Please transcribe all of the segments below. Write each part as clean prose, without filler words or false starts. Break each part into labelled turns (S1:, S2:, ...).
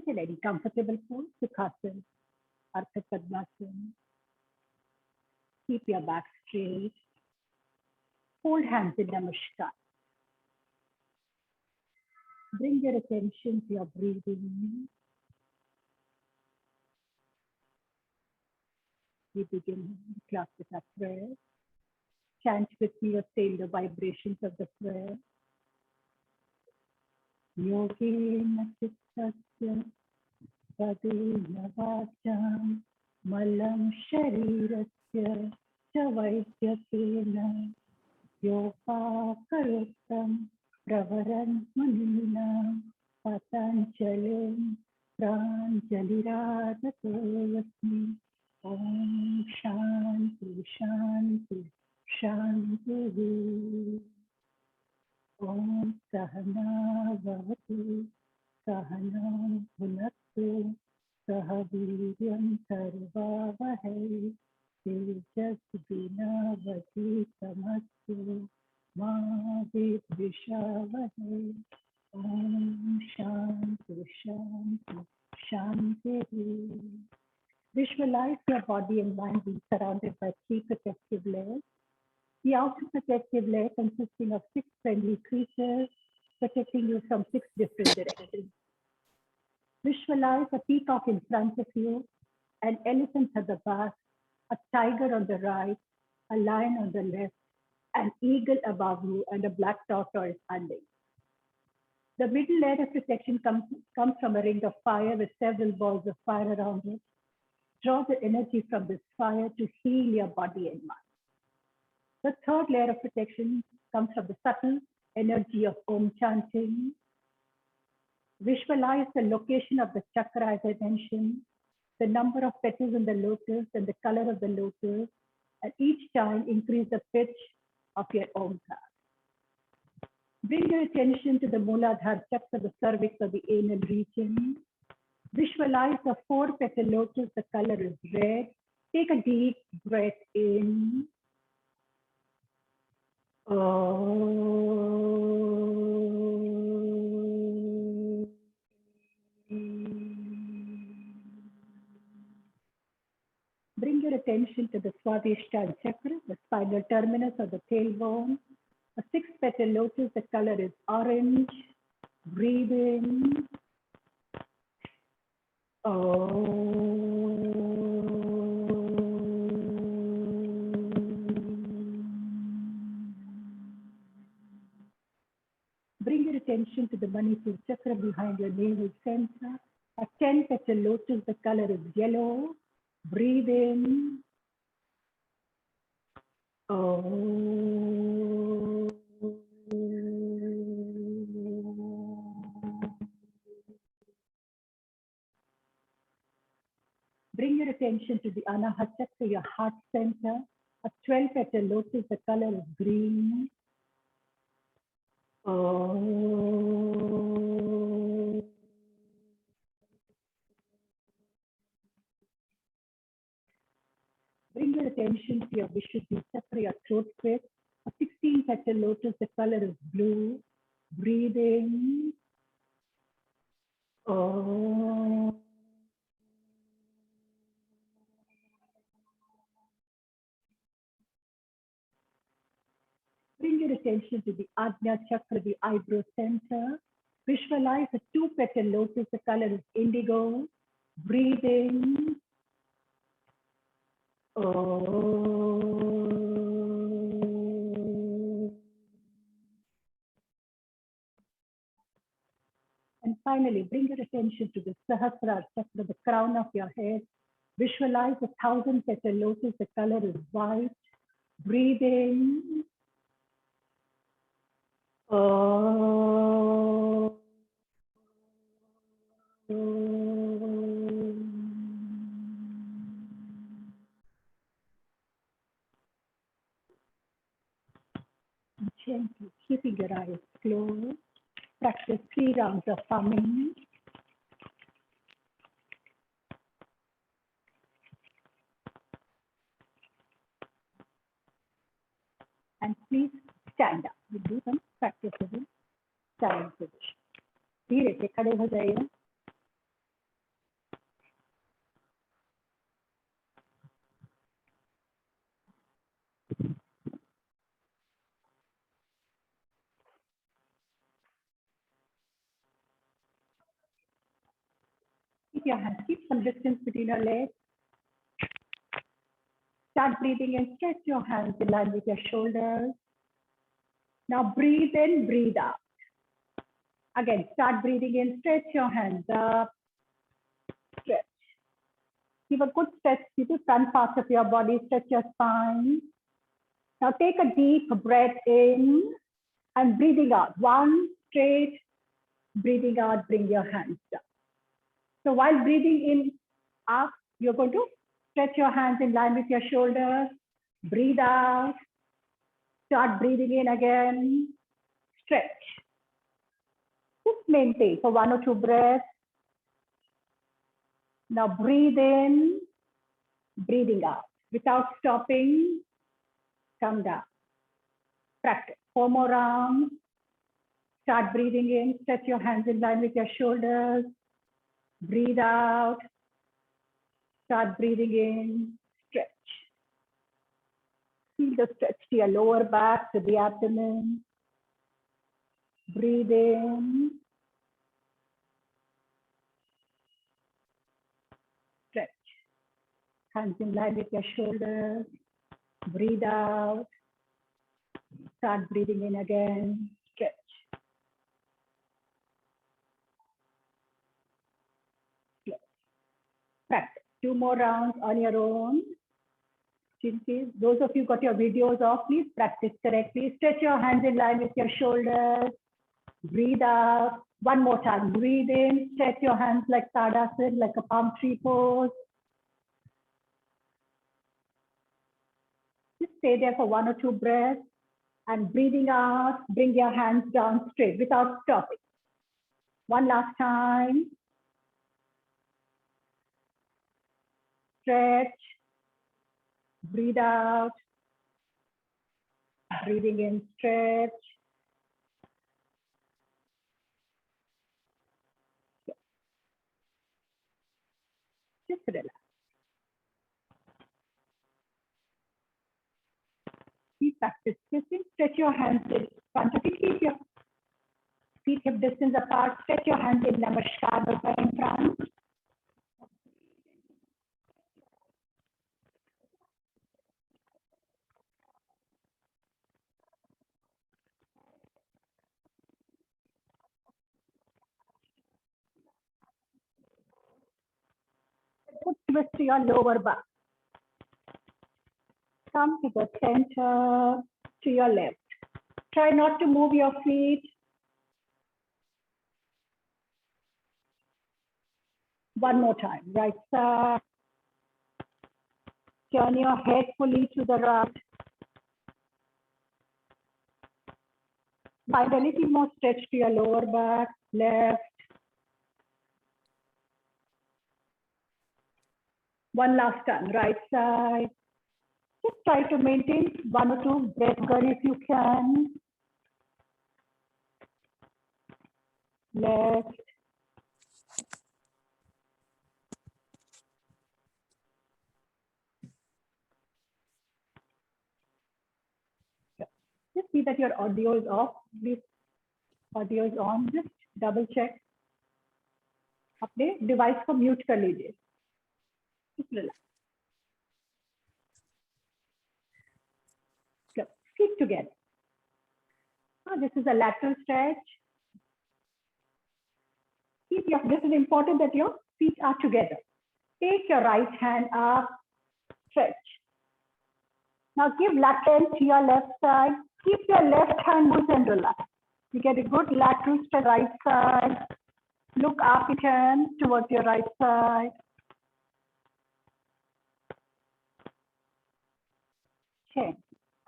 S1: in any comfortable pose, Sukhasana, Ardha Padmasana. Keep your back straight. Hold hands in Namaskar. Bring your attention to your breathing. We begin the class with our prayer. Chant with me or say the vibrations of the prayer. Yogena Chittasya Padena Vacham Malam Sharirasya Chavaityatina Yopakaruttam Pravaran Manina Patanchalim Pranjaliradatavasmi Om Shanti Shanti Shanti Om Sahana Vavatu Sahana Bhunaktu Sahaviryam Sarvavahai Tejasvinavati Tamastu Ma Vidvishavahai Om Shanti Shanti Shanti. Visualize your body and mind being surrounded by 3 protective layers. The outer protective layer consisting of 6 friendly creatures protecting you from 6 different directions. Visualize a peacock in front of you, an elephant at the back, a tiger on the right, a lion on the left, an eagle above you, and a black tortoise under you. The middle layer of protection comes from a ring of fire with several balls of fire around it. Draw the energy from this fire to heal your body and mind. The third layer of protection comes from the subtle energy of Om chanting. Visualize the location of the chakra as I mentioned, the number of petals in the lotus and the color of the lotus, and each time increase the pitch of your Omkar. Bring your attention to the Mooladhara chakra, the cervix of the anal region. Visualize the 4-petal lotus, the color is red. Take a deep breath in. Bring your attention to the Swadhisthana chakra, the spinal terminus of the tailbone. A 6-petal lotus, the color is orange. Breathe in. Bring your attention to the Manipur chakra behind your navel center. A 10-petal lotus, the color is yellow. Breathe in. Bring your attention to the Anahata chakra, your heart center. A 12-petal lotus, the color is green. Bring your attention to your Vishuddhi chakra, your throat pit. A 16-petal lotus, the color is blue. Breathe in. Bring your attention to the Ajna chakra, the eyebrow center. Visualize a 2-petal lotus, the color is indigo. Breathe in. And finally, bring your attention to the Sahasrara chakra, the crown of your head. Visualize a 1,000-petal lotus, the color is white. Breathe in. Gently keeping your eyes closed. Practice 3 rounds of humming. And please stand up. We do some practice in standing position. धीरे से खड़े हो जाइए. your hands. Keep some distance between your legs. Start breathing in. Stretch your hands in line with your shoulders. Now breathe in, breathe out. Again, start breathing in. Stretch your hands up. Stretch. Give a good stretch to the front parts of your body. Stretch your spine. Now take a deep breath in and breathing out. One, straight. Breathing out, bring your hands down. So while breathing in, up, you're going to stretch your hands in line with your shoulders. Breathe out. Start breathing in again. Stretch. Just maintain for 1 or 2 breaths. Now breathe in, breathing out. Without stopping, come down. Practice. 4 more rounds. Start breathing in. Stretch your hands in line with your shoulders. Breathe out. Start breathing in. Stretch. Feel the stretch to your lower back, to the abdomen. Breathe in. Stretch. Hands in line with your shoulders. Breathe out. Start breathing in again. Stretch. Practice. 2 more rounds on your own. Those of you got your videos off, please practice correctly. Stretch your hands in line with your shoulders. Breathe out. 1 more time. Breathe in. Stretch your hands like Tadasana, like a palm tree pose. Just stay there for 1 or 2 breaths. And breathing out, bring your hands down straight without stopping. 1 last time. Stretch. Breathe out. Breathing in, stretch. Just relax. Keep practice twisting. Stretch your hands in front of you. Keep your feet hip distance apart. Stretch your hands in Namaskar Mudra in front. Put twist to your lower back. Come to the center, to your left. Try not to move your feet. 1 more time. Right side. Turn your head fully to the right. Find a little more stretch to your lower back. Left. 1 last time. Right side. Just try to maintain 1 or 2 breath if you can. Left. Just see that your audio is off. Please, audio is on. Just double check. अपने device को mute कर लीजिए. Just relax. Feet together. This is a lateral stretch. This is important that your feet are together. Take your right hand up, stretch. Now give lateral to your left side. Keep your left hand loose and relax. You get a good lateral to right side. Look up again towards your right side. Change.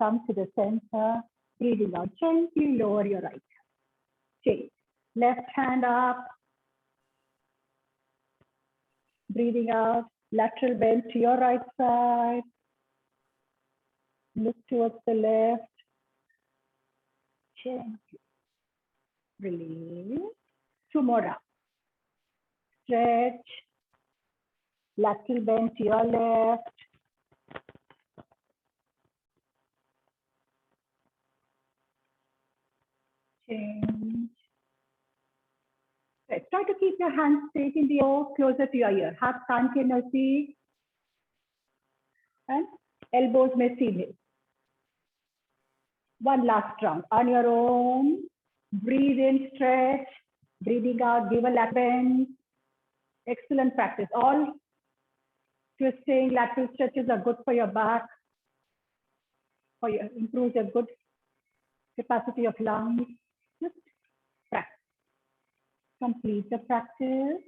S1: Come to the center. Breathing out. Gently lower your right hand. Change. Left hand up. Breathing out. Lateral bend to your right side. Look towards the left. Gently. Release. 2 more rounds. Stretch. Lateral bend to your left. Change. Stretch. Try to keep your hands straight in the air, closer to your ear. हाथ कान के नजदीक and elbows में सीधे. One last round on your own. Breathe in, stretch. Breathing out, give a lap bend. Excellent practice. All twisting, lateral stretches are good for your back. Improves your good capacity of lungs. Just practice. Complete the practice.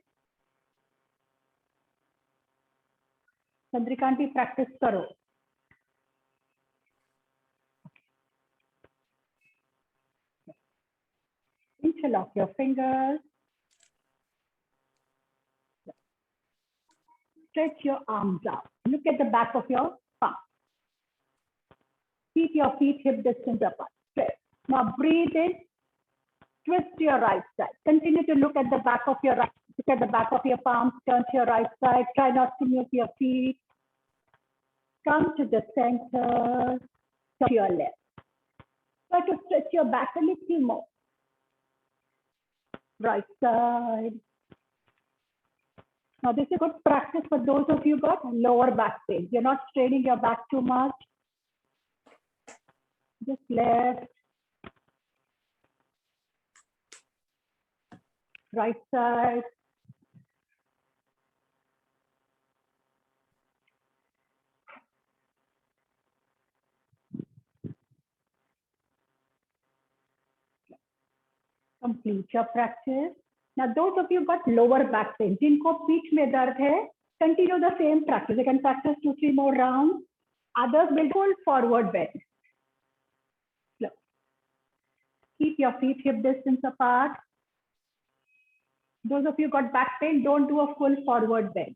S1: Chandrikanti, practice karo. Interlock your fingers. Stretch your arms out. Look at the back of your palm. Keep your feet hip distance apart. Stretch. Now breathe in. Twist to your right side. Continue to look at the back of your right. Look at the back of your palms. Turn to your right side. Try not to move your feet. Come to the center. To your left. Try to stretch your back a little more. Right side. Now this is good practice for those of you who got lower back pain. You're not straining your back too much. Just left. Right side. Complete your practice. Now, those of you who got lower back pain, जिनको पीठ में दर्द है, continue the same practice. You can practice 2-3 more rounds. Others will full forward bend. Look. Keep your feet hip distance apart. Those of you who got back pain, don't do a full forward bend.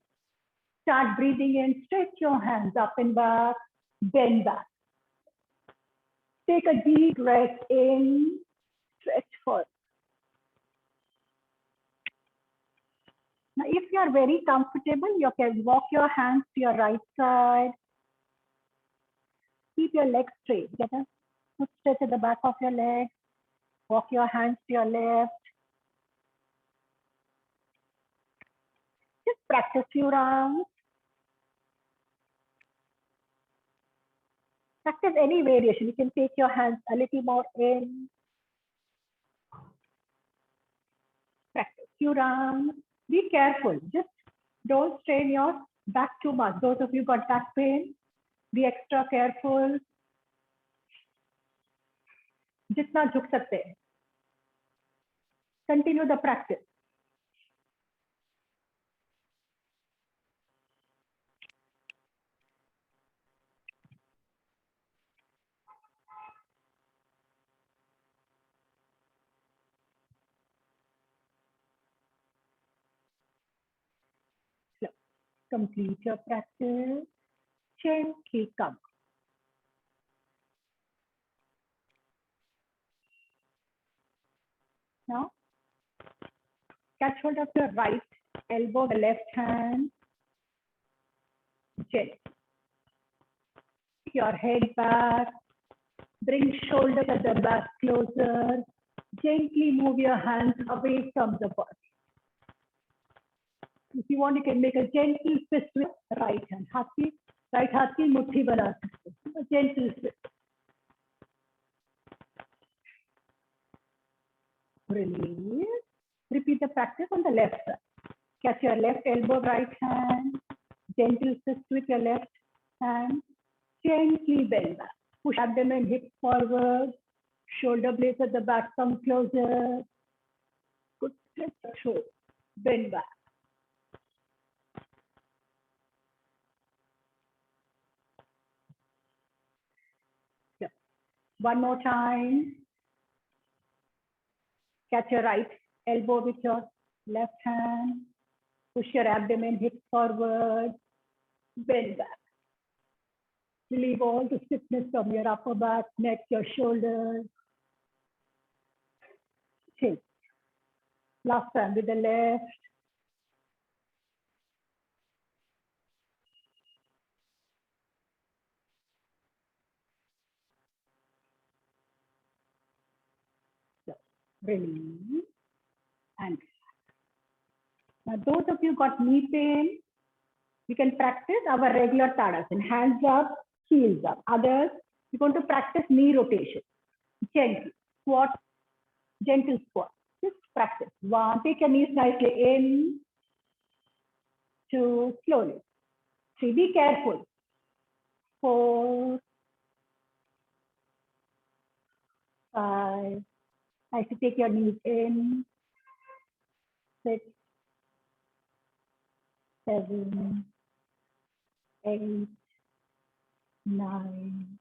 S1: Start breathing in, stretch your hands up and back, bend back. Take a deep breath in, stretch forward. Now, if you are very comfortable, you can walk your hands to your right side. Keep your legs straight. Get a good stretch at the back of your leg. Walk your hands to your left. Just practice few rounds. Practice any variation. You can take your hands a little more in. Practice few rounds. Be careful. Just don't strain your back too much. Those of you got back pain, be extra careful. जितना झुक सकते हैं. Continue the practice. So, complete your practice. Gently come. Now, catch hold of your right elbow, the left hand. Gently. Your head back. Bring shoulders at the back closer. Gently move your hands away from the body. If you want, you can make a gentle fist with right hand. Right हाथ की मुट्ठी बना सकते हैं. A gentle fist. Release. Repeat the practice on the left side. Catch your left elbow, right hand. Gentle fist with your left hand. Gently bend back. Push abdomen, hips forward. Shoulder blades at the back come closer. Good stretch through. Bend back. Yeah. One more time. Catch your right elbow with your left hand. Push your abdomen, hips forward. Bend back. Relieve all the stiffness from your upper back, neck, your shoulders. Change. Last time with the left. So, release and Those of you got knee pain, we can practice our regular Tadasana. Hands up, heels up. Others, we're going to practice knee rotation. Gentle squat, gentle squat. Just practice. One, take your knees nicely in. Two, slowly. Three, be careful. Four, five. Nice to take your knees in. 6, 7, 8, 9,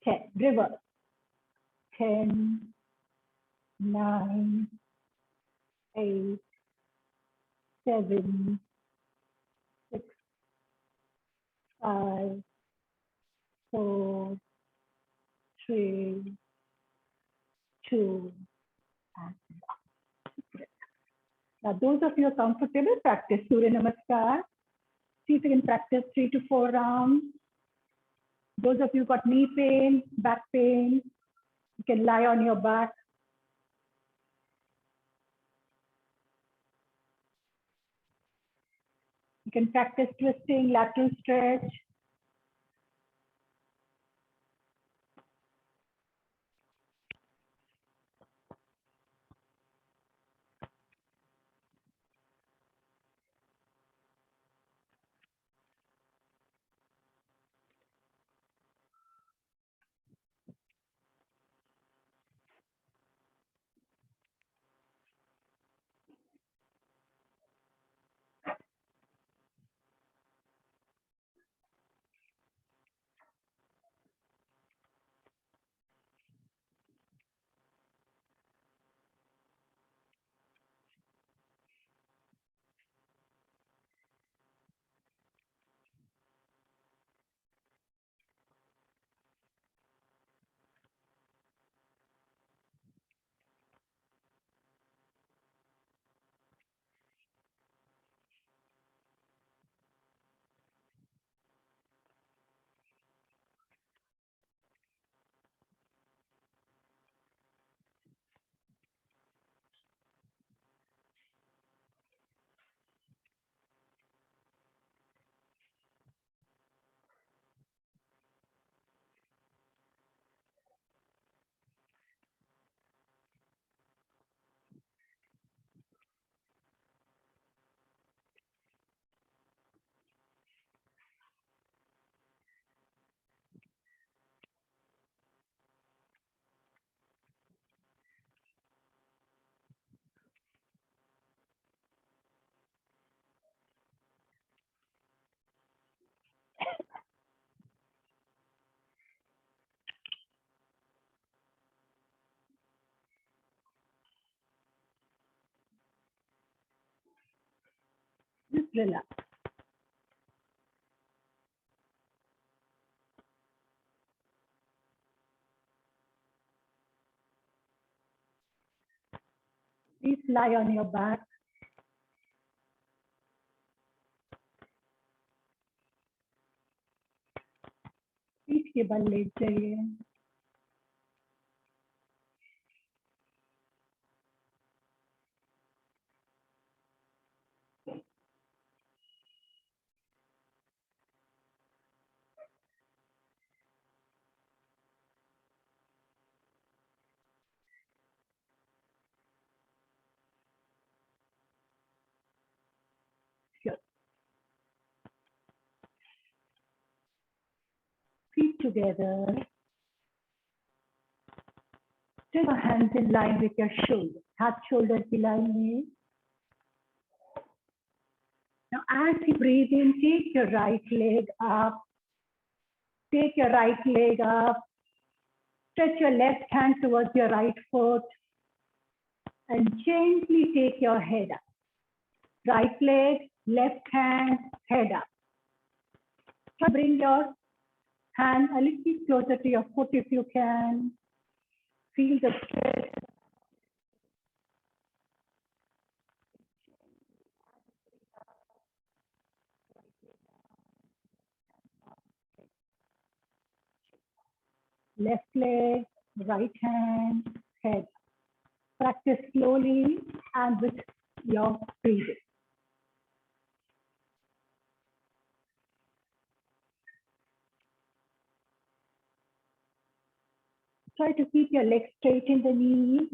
S1: 10. Reverse. 10, 9, 8, 7, 6, 5, 4, 3, 2, and 1. Now, those of you who are comfortable, practice Surya Namaskar. See if you can practice 3 to 4 rounds. Those of you who got knee pain, back pain, you can lie on your back. You can practice twisting, lateral stretch. Just relax. Please lie on your back. पीठ के बल late जाइए. Feet together. Take your hands in line with your shoulders. हाथ shoulder की line में. Now, as you breathe in, take your right leg up. Take your right leg up. Stretch your left hand towards your right foot. And gently take your head up. Right leg, left hand, head up. Bring your hand a little closer to your foot if you can. Feel the stretch. Left leg, right hand, head. Practice slowly and with your breathing. Try to keep your legs straight in the knees.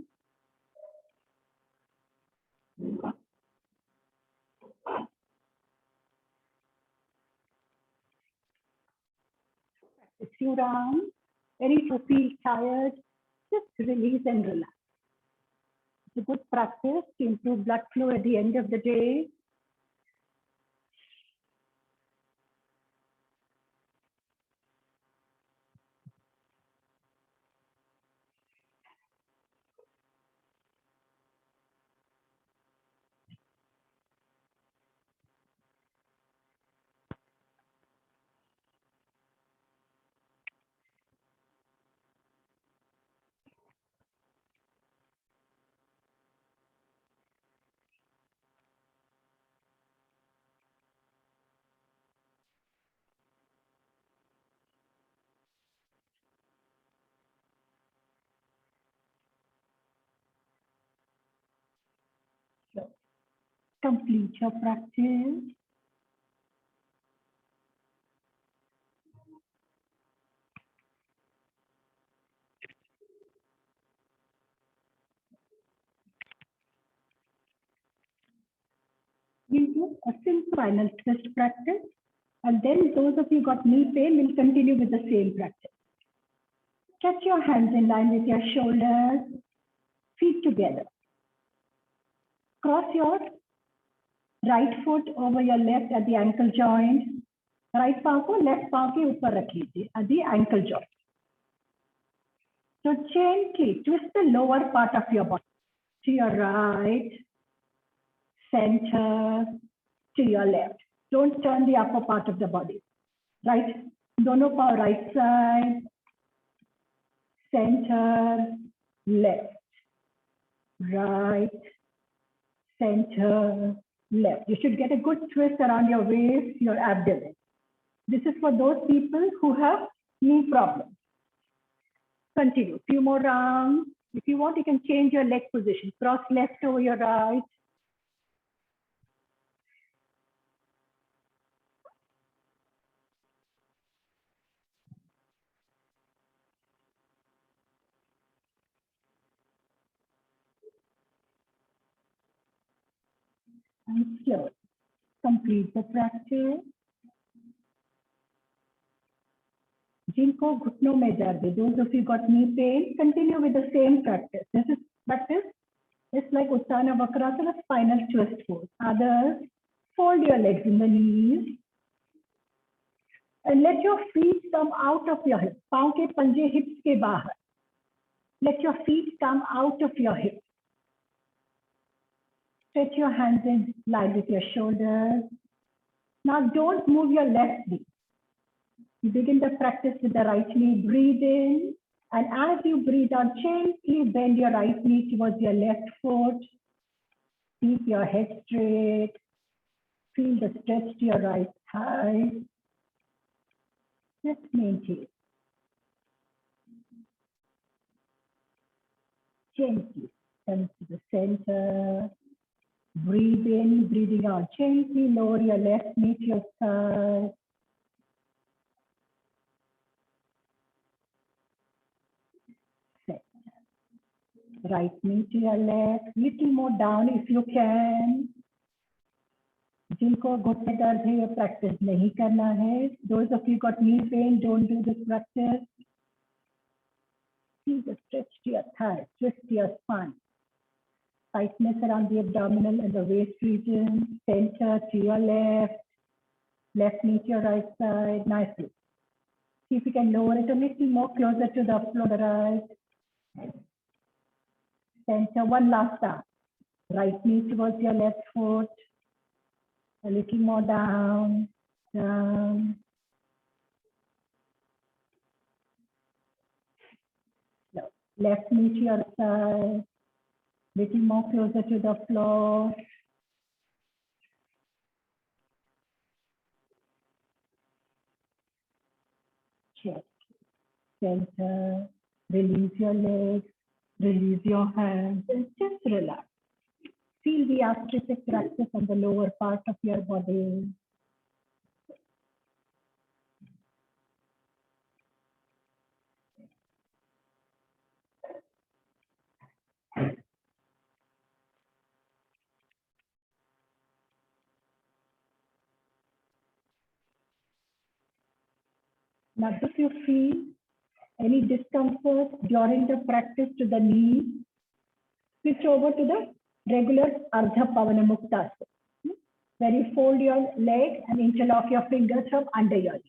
S1: Practice few rounds. And if you feel tired, just release and relax. It's a good practice to improve blood flow at the end of the day. So complete your practice. We'll do a simple final twist practice. And then those of you got knee pain will continue with the same practice. Catch your hands in line with your shoulders, feet together. Cross your right foot over your left at the ankle joint. Right पाँव को left पाँव के ऊपर रख लीजिए at the ankle joint. So gently twist the lower part of your body to your right, center, to your left. Don't turn the upper part of the body. Right, दोनों पाँव right side, center, left, right, center, left. You should get a good twist around your waist, your abdomen. This is for those people who have knee problems. Continue. Few more rounds. If you want, you can change your leg position. Cross left over your right. And slow. Complete the practice. जिनको घुटनों में दर्द है, those of you got knee pain, continue with the same practice. This is practice. It's like Utthana Vakrasana, spinal twist pose. Others, fold your legs in the knees and let your feet come out of your hips. पाँव के पंजे hips के बाहर. Let your feet come out of your hips. Stretch your hands in line with your shoulders. Now don't move your left knee. You begin the practice with the right knee. Breathe in, and as you breathe out, gently bend your right knee towards your left foot. Keep your head straight. Feel the stretch to your right thigh. Just maintain. Gently come to the center. Breathe in, breathing out. Gently lower your left knee to your thigh. Right knee to your left, little more down if you can. जिनको घुटने दर्द है, ये practice नहीं करना है. Those of you got knee pain, don't do this practice. Feel the stretch to your thigh, twist to your spine. Tightness around the abdominal and the waist region. Center to your left, left knee to your right side. Nicely. See if you can lower it a little more closer to the floor. Right. Center, one last time. Right knee towards your left foot. A little more down, down. No. Left knee to your side. Little more closer to the floor. Check. Center. Release your legs. Release your hands and just relax. Feel the arthritic practice on the lower part of your body. Now, if you feel any discomfort during the practice to the knees, switch over to the regular Ardha Pavana Mukta, where you fold your leg and interlock your fingers from under your leg.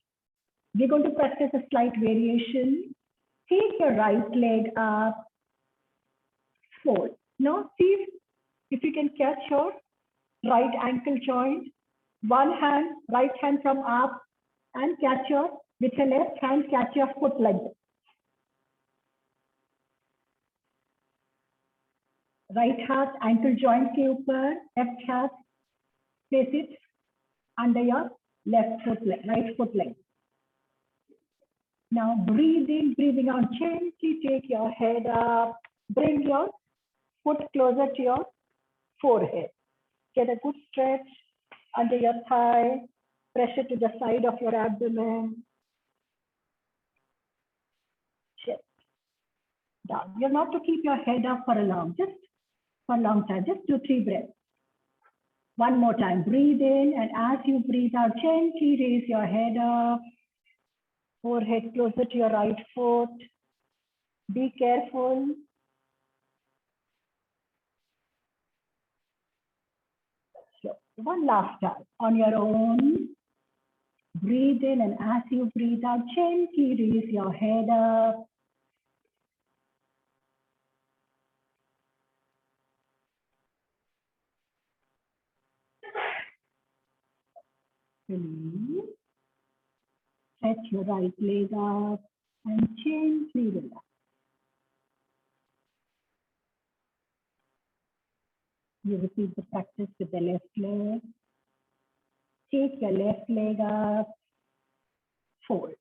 S1: We're going to practice a slight variation. Take your right leg up, fold. Now, see if you can catch your right ankle joint. One hand, right hand from up, and catch your, with your left hand, catch your foot like this. Right हाथ ankle joint के ऊपर, left हाथ place it under your left foot leg, right foot leg. Now breathe in, breathing out gently, take your head up, bring your foot closer to your forehead. Get a good stretch under your thigh, pressure to the side of your abdomen. Chest down. You're not to keep your head up for a long time, just 2-3 breaths. One more time, breathe in, and as you breathe out, gently raise your head up, forehead closer to your right foot. Be careful. So one last time on your own. Breathe in, and as you breathe out, gently raise your head up. Release. Stretch your right leg up and gently relax. You repeat the practice with the left leg. Take your left leg up, fold.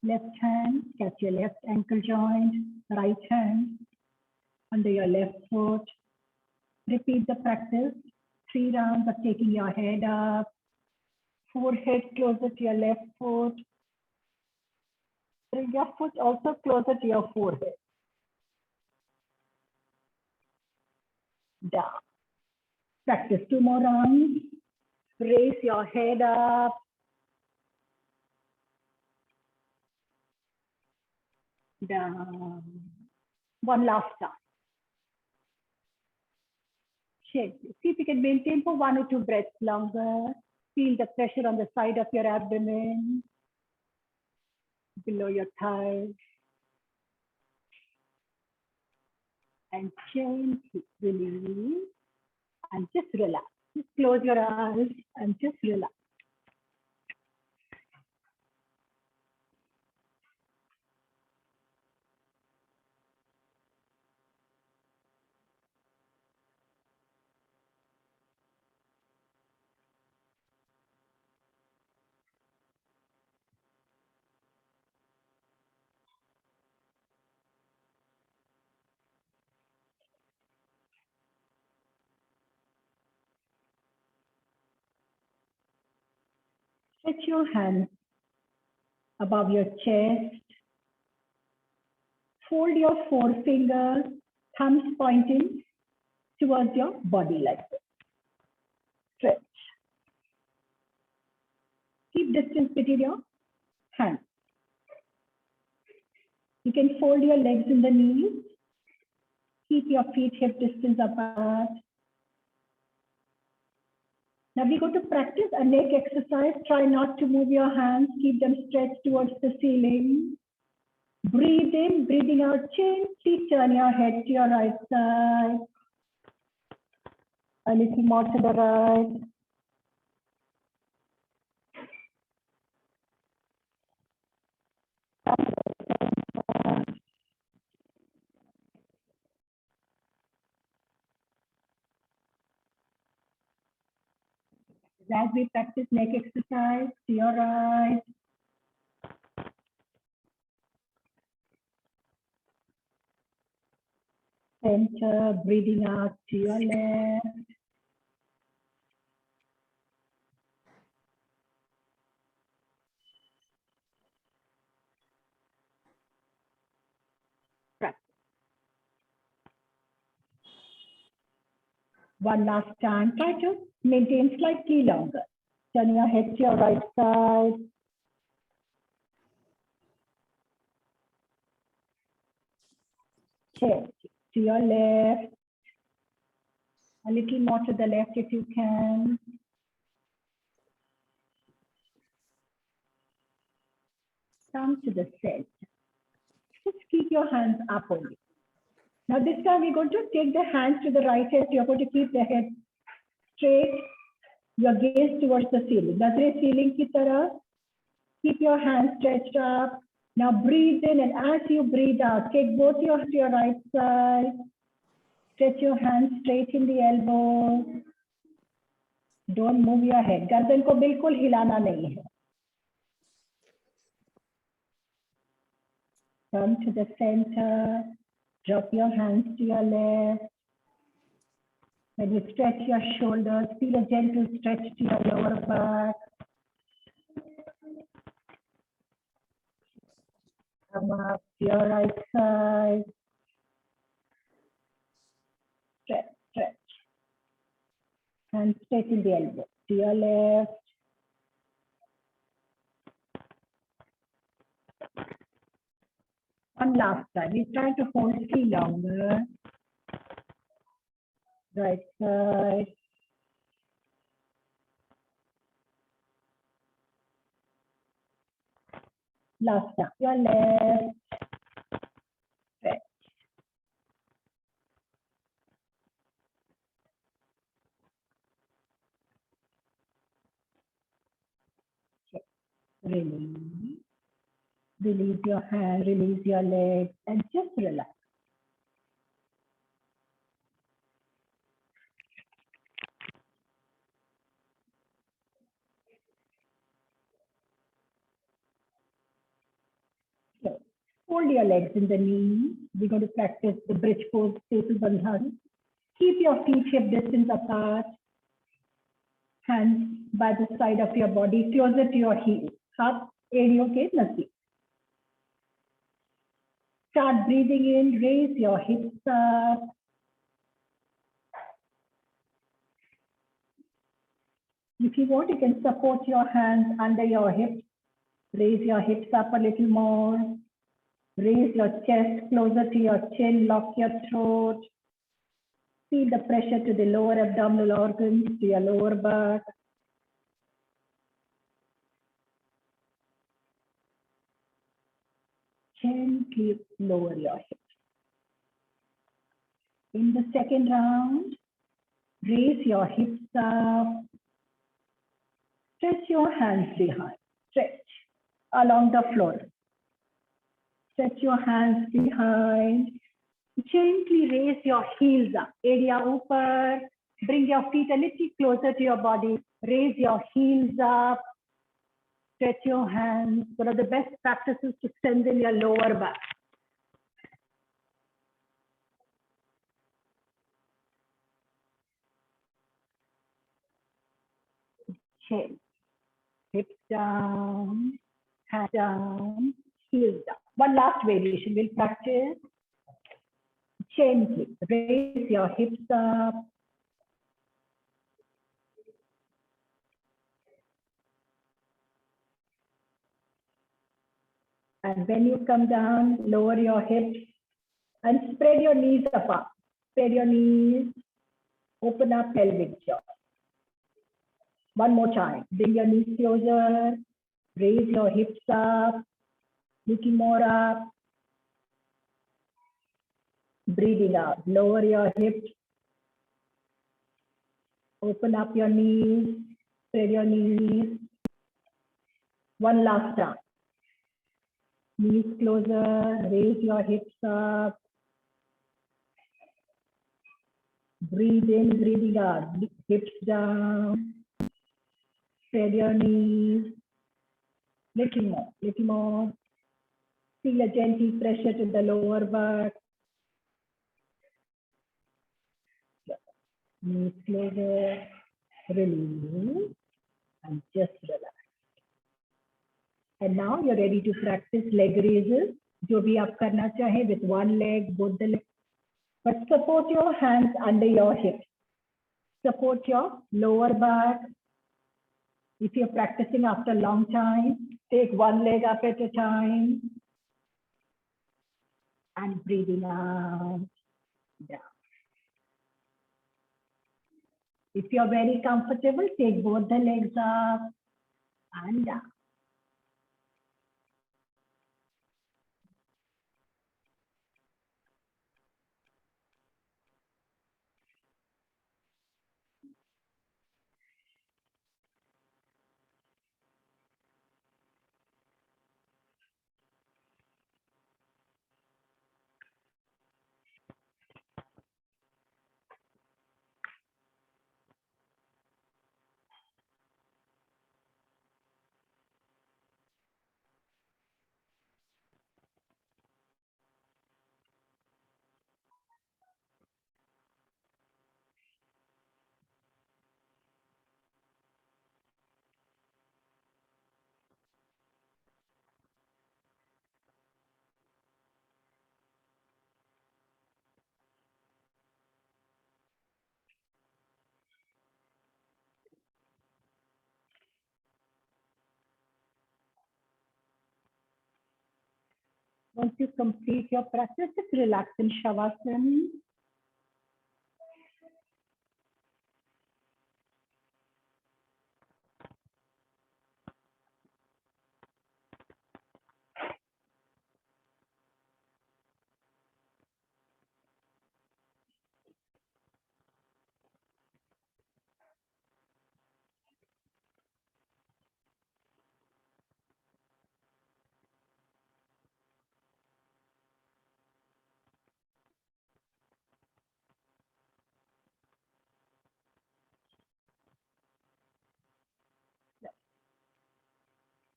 S1: Left hand, catch your left ankle joint, right hand under your left foot. Repeat the practice, 3 rounds of taking your head up, forehead closer to your left foot. Bring your foot also closer to your forehead. Down. Practice 2 more rounds. Raise your head up. Down. One last time. See if you can maintain for 1 or 2 breaths longer. Feel the pressure on the side of your abdomen, below your thighs. And gently release and just relax. Just close your eyes and just relax. Stretch your hands above your chest. Fold your forefingers, thumbs pointing towards your body like this. Stretch. Keep distance between your hands. You can fold your legs in the knees. Keep your feet hip distance apart. Now we're going to practice a neck exercise. Try not to move your hands. Keep them stretched towards the ceiling. Breathe in, breathing out, gently turn your head to your right side. A little more to the right. As we practice neck exercise, to your right. Center, breathing out to your left. Practice. One last time, try to maintain slightly longer. Turn your head to your right side. Chest to your left, a little more to the left if you can. Come to the center. Just keep your hands up only. Now this time we're going to take the hands to the right hand. You're going to keep the head straight, your gaze towards the ceiling. Nazare ceiling ki taraf. Keep your hands stretched up. Now breathe in, and as you breathe out, take both your hands to your right side. Stretch your hands straight in the elbows. Don't move your head. गर्दन को बिल्कुल हिलाना नहीं है. Come to the center. Drop your hands to your left. When you stretch your shoulders, feel a gentle stretch to your lower back. Come up to your right side. Stretch, stretch. And straight in the elbow. To your left. One last time. We try to hold a little longer. Right side. Last time. Your left. Stretch. Release. Release your hand, release your legs, and just relax. So, hold your legs in the knees. We're going to practice the bridge pose, Setu Bandhan. Keep your feet hip distance apart. Hands by the side of your body, closer to your heels. Half area ke nasib. Start breathing in, raise your hips up. If you want, you can support your hands under your hips. Raise your hips up a little more. Raise your chest closer to your chin, lock your throat. Feel the pressure to the lower abdominal organs, to your lower back. Gently lower your hips. In the second round, raise your hips up. Stretch your hands behind. Stretch along the floor. Stretch your hands behind. Gently raise your heels up. Area upar. Bring your feet a little closer to your body. Raise your heels up. Stretch your hands. One of the best practices to strengthen your lower back. Chin. Hips down. Hands down. Heels down. One last variation we'll practice. Gently raise your hips up. And when you come down, lower your hips and spread your knees apart. Spread your knees. Open up pelvic jaw. One more time. Bring your knees closer. Raise your hips up. Looking more up. Breathing out. Lower your hips. Open up your knees. Spread your knees. One last time. Knees closer. Raise your hips up. Breathe in, breathing out. Hips down. Spread your knees. Little more, little more. Feel a gentle pressure to the lower back. Knees closer. Release. And just relax. And now you're ready to practice leg raises. जो भी आप करना चाहे with one leg, both the legs. But support your hands under your hips. Support your lower back. If you're practicing after a long time, take one leg up at a time. and breathing out, down. If you're very comfortable, take both the legs up and down. Once you complete your practice, just relax in Shavasana.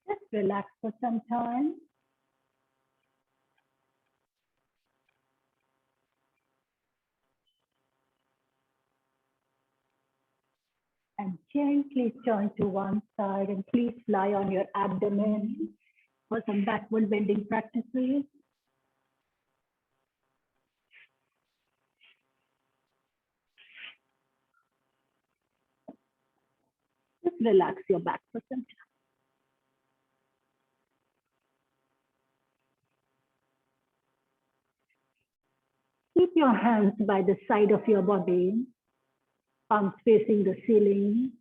S1: Just relax for some time. And gently turn to one side and please lie on your abdomen for some backward bending practices. Just relax your back for some time. Keep your hands by the side of your body, palms facing the ceiling.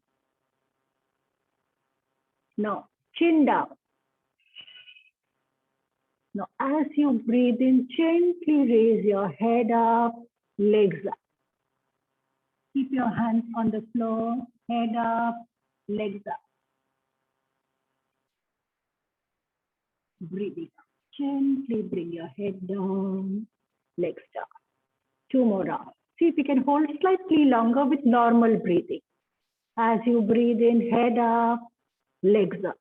S1: Now, chin down. Now, as you breathe in, gently raise your head up, legs up. Keep your hands on the floor, head up, legs up. Breathing up. Gently bring your head down, legs down. 2 more rounds. See if you can hold slightly longer with normal breathing. As you breathe in, head up, legs up.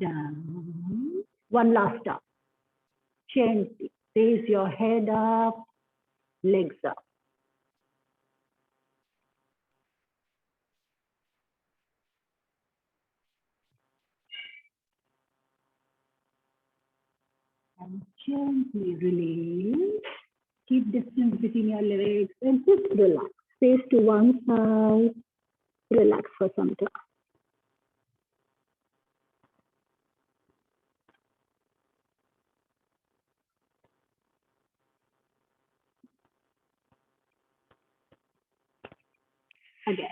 S1: Down. One last time. Gently raise your head up, legs up. And gently release. Keep distance between your legs and just relax. Face to one side. Relax for some time. Again.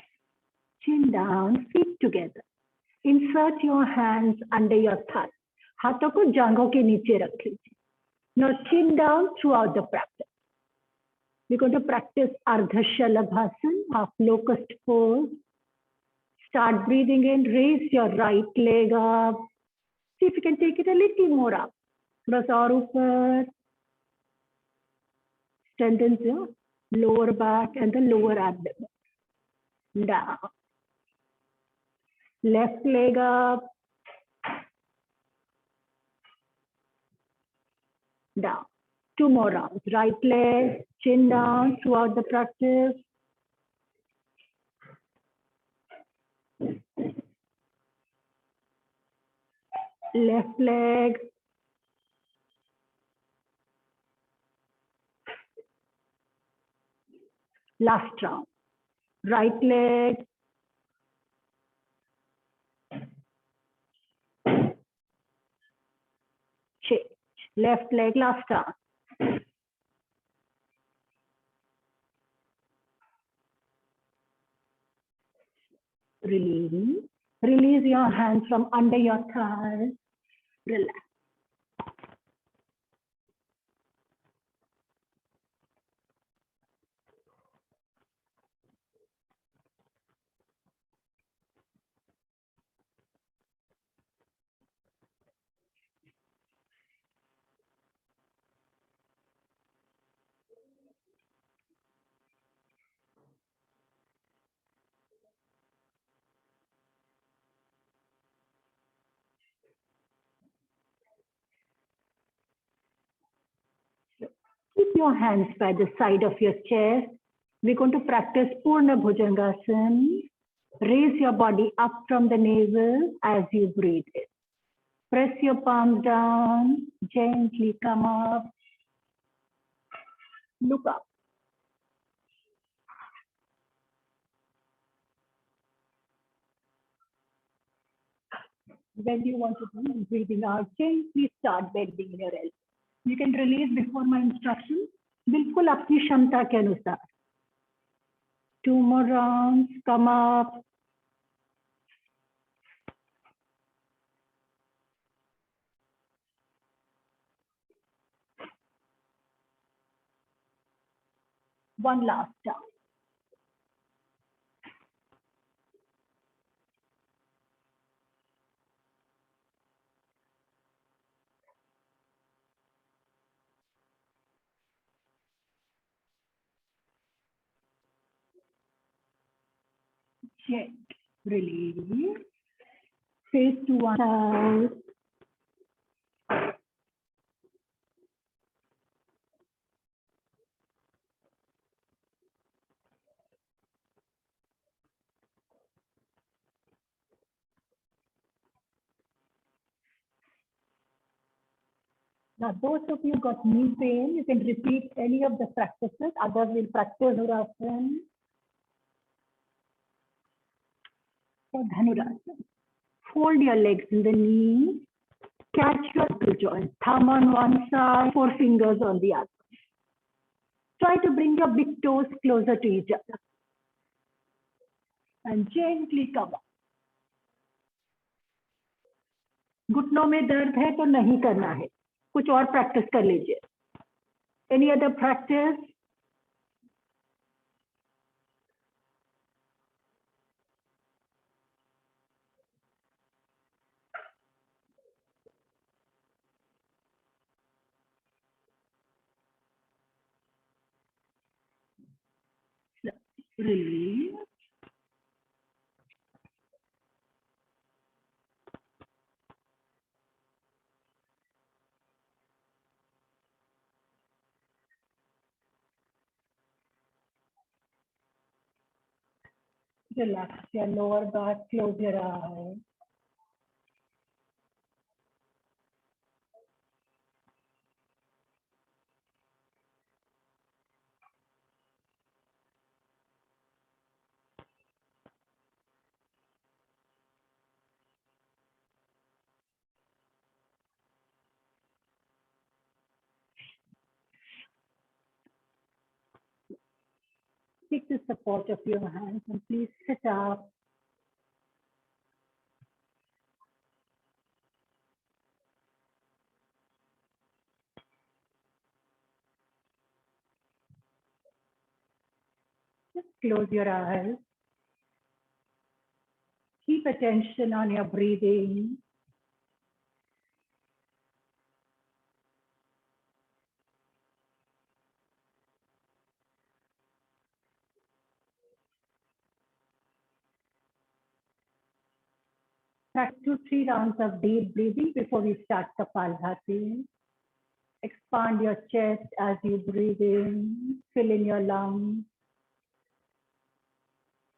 S1: Chin down, feet together. Insert your hands under your thigh. हाथों को जांघों के नीचे रख लीजिए. Now chin down throughout the practice. We're going to practice Ardha Shalabhasana, half locust pose. Start breathing in, raise your right leg up. See if you can take it a little more up. थोड़ा सा और ऊपर. Strengthens your lower back and the lower abdomen. Down. Left leg up. Down. 2 more rounds. Right leg, chin down throughout the practice. Left leg. Last round. Right leg, Left leg, last arm. Release. Release your hands from under your thighs. Relax. Keep your hands by the side of your chest. We're going to practice Purna Bhujangasana. Raise your body up from the navel as you breathe in. Press your palms down, gently come up, look up. When you want to do breathing out, gently start bending your elbows. You can release before my instructions. बिल्कुल अपनी क्षमता के अनुसार. 2 more rounds, come up. One last time. Check. Release. Face to one side. Now, those of you got knee pain, you can repeat any of the practices. Others will practice Dhanurasana or Dhanurasana. Fold your legs in the knees. Catch your ankle joint. Thumb on one side, 4 fingers on the other. Try to bring your big toes closer to each other. And gently come up. घुटनों में दर्द है तो नहीं करना है. कुछ और प्रैक्टिस कर लीजिए. Any other practice? Release. Relax your lower back, close your eyes. Seek the support of your hands and please sit up. Just close your eyes. Keep attention on your breathing. Practice 2-3 rounds of deep breathing before we start Kapalbhati. Expand your chest as you breathe in, fill in your lungs.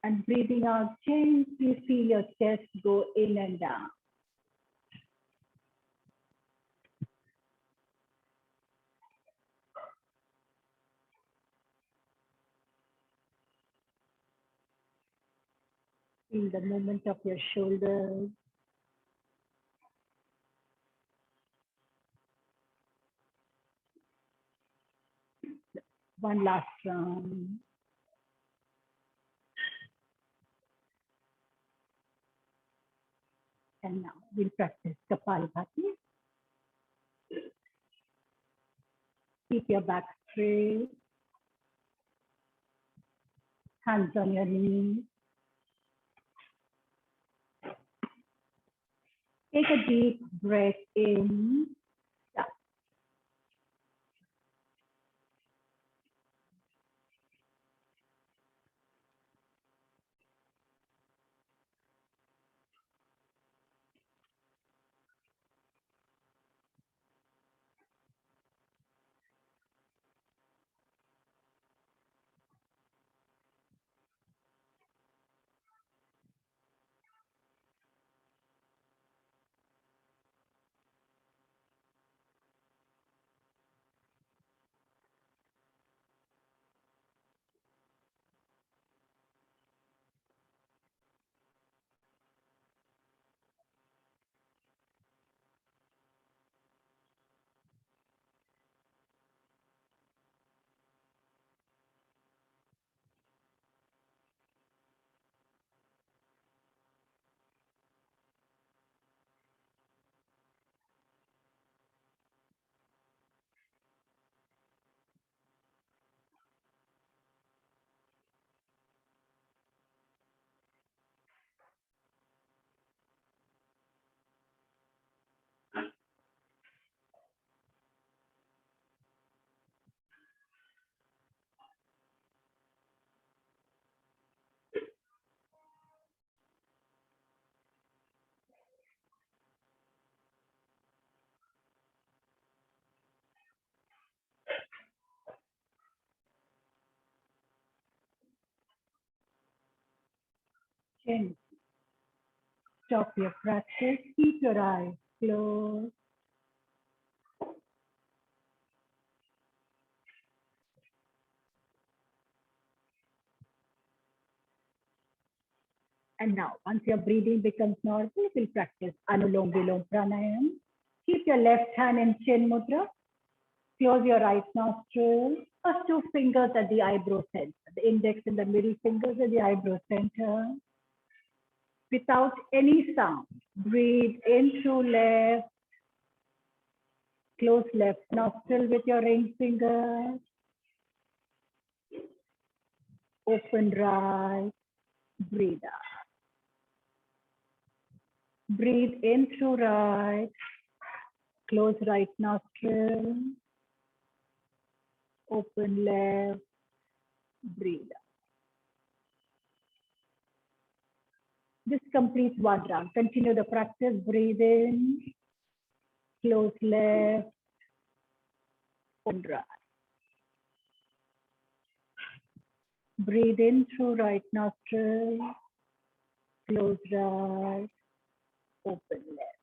S1: And breathing out, gently feel your chest go in and down. Feel the movement of your shoulders. One last round. And now we'll practice Kapalbhati. Keep your back straight, hands on your knees. Take a deep breath in. Stop. Chin. Stop your practice. Keep your eyes closed. And now, once your breathing becomes normal, we'll practice Anulom Vilom Pranayam. Keep your left hand in Chin Mudra. Close your right nostril. First two fingers at the eyebrow center. The index and the middle fingers at the eyebrow center. Without any sound, breathe in through left. Close left nostril with your ring finger. Open right. Breathe out. Breathe in through right. Close right nostril. Open left. Breathe out. This completes one round. Continue the practice. Breathe in. Close left. Open right. Breathe in through right nostril. Close right. Open left.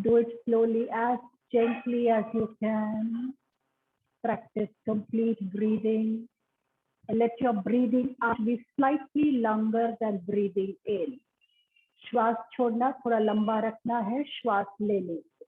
S1: Do it slowly, as gently as you can. Practice complete breathing. And let your breathing out be slightly longer than breathing in. श्वास छोड़ना थोड़ा लंबा रखना है श्वास लेने से.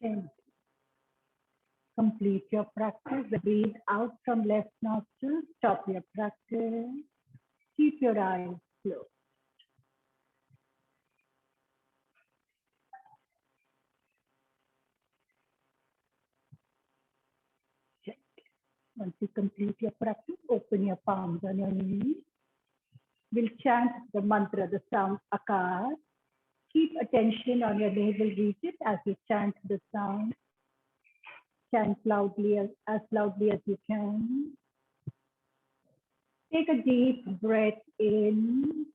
S1: Gently complete your practice. Breathe out from left nostril. Stop your practice. Keep your eyes closed. Gently. Once you complete your practice, open your palms on your knees. We'll chant the mantra, the sound Akar. Keep attention on your navel region as you chant the sound. Chant loudly as loudly as you can. Take a deep breath in.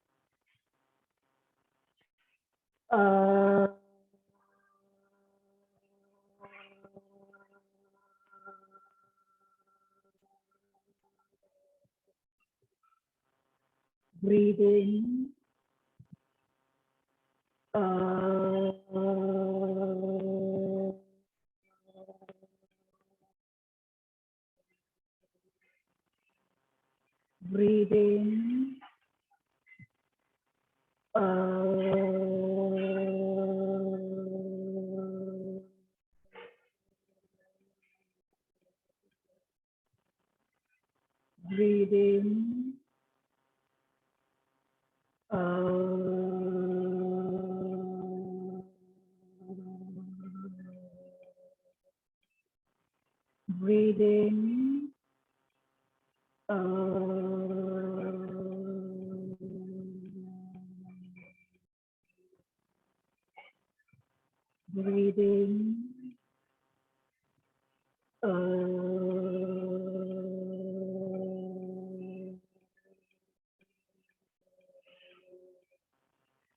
S1: Breathe in. Breathe in. Breathe in. Breathe in. Breathe in.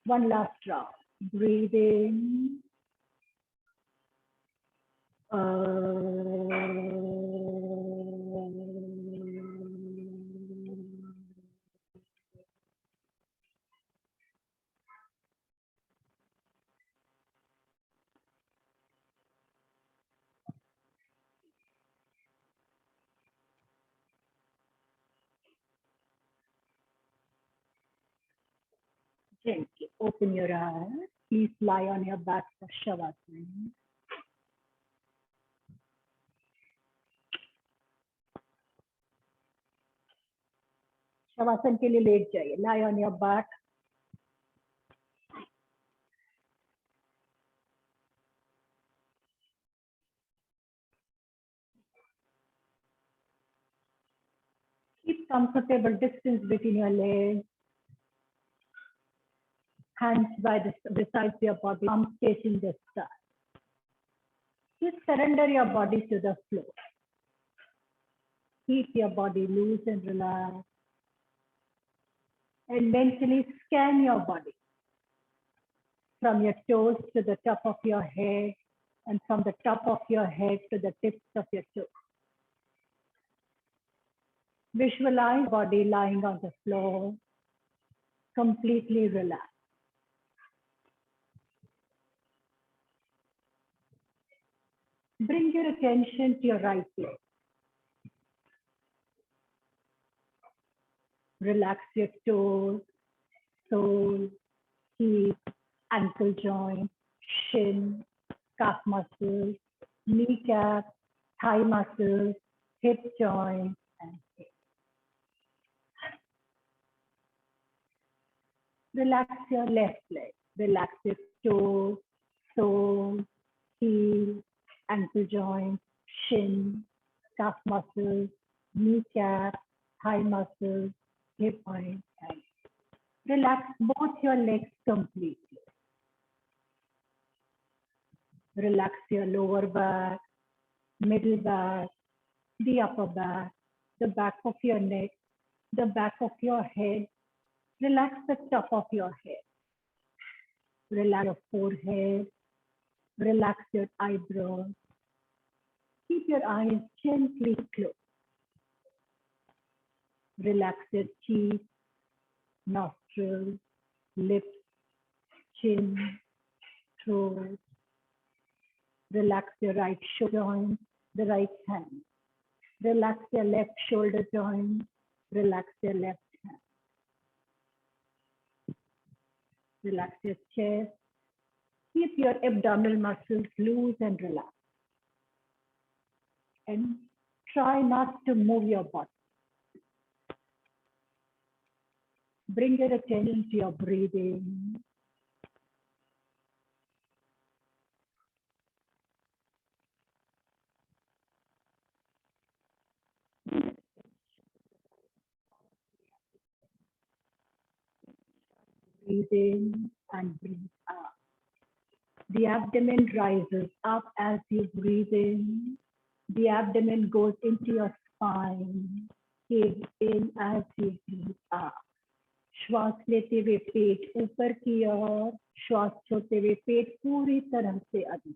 S1: One last round. Breathe in. Gently open your eyes. Please lie on your back for Shavasana. Shavasana के लिए late जाइए. Lie on your back. Keep comfortable distance between your legs. Hands beside your body, arms facing the sky. Just surrender your body to the floor. Keep your body loose and relaxed. And mentally scan your body from your toes to the top of your head, and from the top of your head to the tips of your toes. Visualize body lying on the floor, completely relaxed. Bring your attention to your right leg. Relax your toes, sole, heel, ankle joint, shin, calf muscles, kneecap, thigh muscles, hip joint, and hip. Relax your left leg. Relax your toes, sole, heel, ankle joint, shin, calf muscles, kneecap, thigh muscles, hip joint, and relax both your legs completely. Relax your lower back, middle back, the upper back, the back of your neck, the back of your head. Relax the top of your head. Relax your forehead. Relax your eyebrows. Keep your eyes gently closed. Relax your cheeks, nostrils, lips, chin, throat. Relax your right shoulder joint, the right hand. Relax your left shoulder joint. Relax your left hand. Relax your chest. Keep your abdominal muscles loose and relaxed. And try not to move your body. Bring your attention to your breathing. Breathe in and breathe out. The abdomen rises up as you breathe in. The abdomen goes into your spine. Give in as you breathe out. श्वास लेते हुए पेट ऊपर की ओर, श्वास छोड़ते हुए पेट पूरी तरह से अंदर.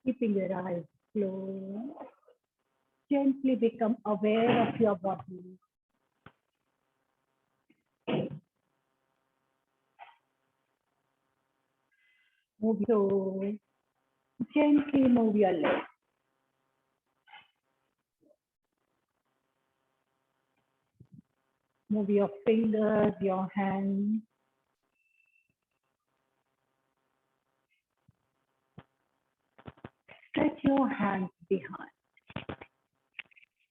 S1: Keeping your eyes closed, gently become aware of your body. Move your toes, gently move your legs. Move your fingers, your hands. Stretch your hands behind.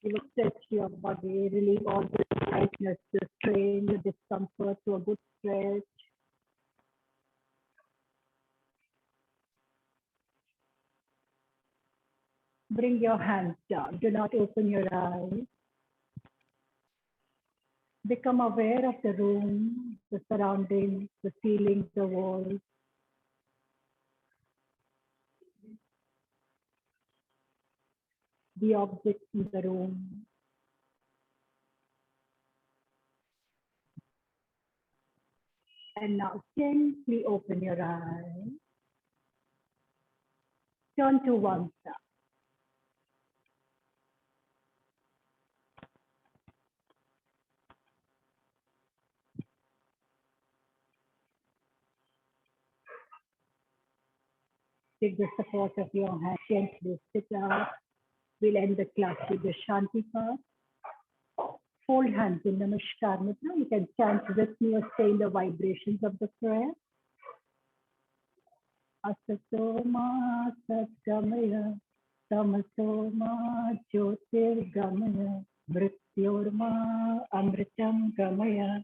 S1: You will stretch your body, relieve all the tightness, the strain, the discomfort to a good stretch. Bring your hands down. Do not open your eyes. Become aware of the room, the surroundings, the ceilings, the walls. The objects in the room. And now gently open your eyes. Turn to one side. Take the support of your hand, gently sit up. We'll end the class with the Shanti part. Fold hands in Namaskar Mudra. You can chant with me or stay in the vibrations of the prayer. Asato ma satgamaya, tamaso ma jyotirgamaya, mrityorma amritam gamaya,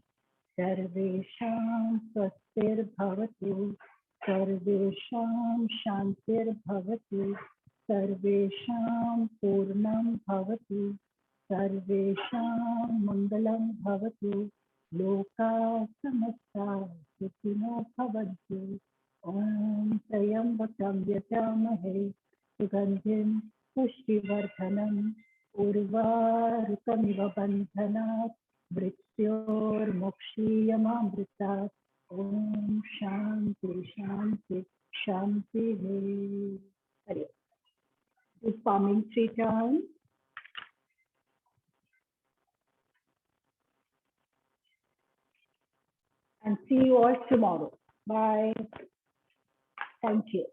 S1: sarvesham swastir bhavatu, sarvesham shantir bhavatu, sarvesham purnam bhavatu, sarvesham mangalam bhavatu, loka samasta sukhino bhavantu. Om Trayambakam Yajamahe Sugandhim Pushtivardhanam Urvarukamiva Bandhanat Mrityor Mokshiyamamritat. Om Shanti Shanti Shanti. Hare. Do palming 3 times. And see you all tomorrow. Bye. Thank you.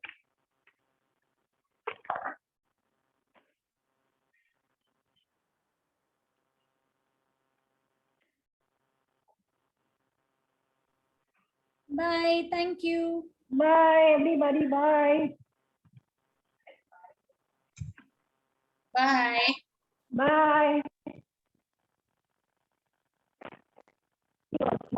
S2: Bye. Thank you.
S1: Bye, everybody. Bye.
S2: Bye.
S1: Bye. See you all.